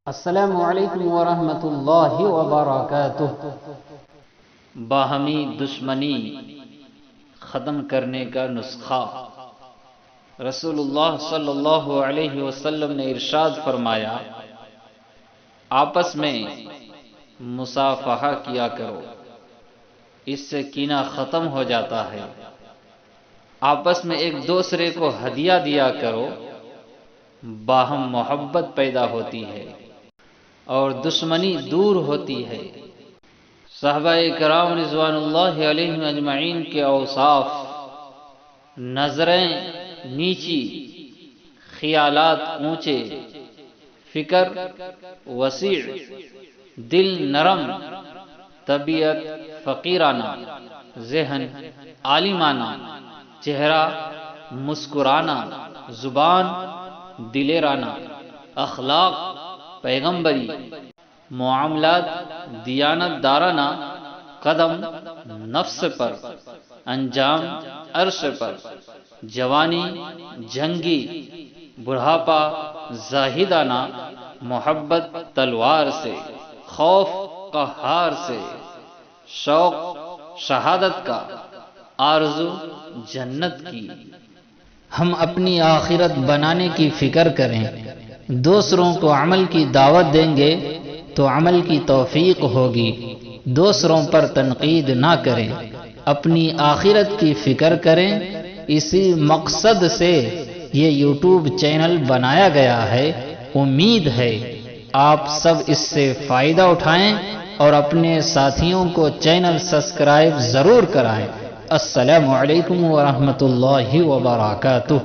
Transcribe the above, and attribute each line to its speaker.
Speaker 1: السلام علیکم ورحمۃ اللہ وبرکاتہ۔ باہمی دشمنی ختم کرنے کا نسخہ۔ رسول اللہ صلی اللہ علیہ وسلم نے ارشاد فرمایا، آپس میں مصافحہ کیا کرو، اس سے کینہ ختم ہو جاتا ہے۔ آپس میں ایک دوسرے کو ہدیہ دیا کرو، باہم محبت پیدا ہوتی ہے اور دشمنی دور ہوتی ہے۔ صحابہ کرام رضوان اللہ علیہم اجمعین کے اوصاف: نظریں نیچی، خیالات اونچے، فکر وسیع، دل نرم، طبیعت فقیرانہ، ذہن عالمانہ، چہرہ مسکرانہ، زبان دلیرانہ، اخلاق پیغمبری، معاملات دیانت دارانہ، قدم نفس پر، انجام عرش پر، جوانی جنگی، بڑھاپا زاہدانہ، محبت تلوار سے، خوف قہار سے، شوق شہادت کا، آرزو جنت کی۔ ہم اپنی آخرت بنانے کی فکر کریں، دوسروں کو عمل کی دعوت دیں گے تو عمل کی توفیق ہوگی۔ دوسروں پر تنقید نہ کریں، اپنی آخرت کی فکر کریں۔ اسی مقصد سے یہ یوٹیوب چینل بنایا گیا ہے۔ امید ہے آپ سب اس سے فائدہ اٹھائیں اور اپنے ساتھیوں کو چینل سبسکرائب ضرور کرائیں۔ السلام علیکم ورحمۃ اللہ وبرکاتہ۔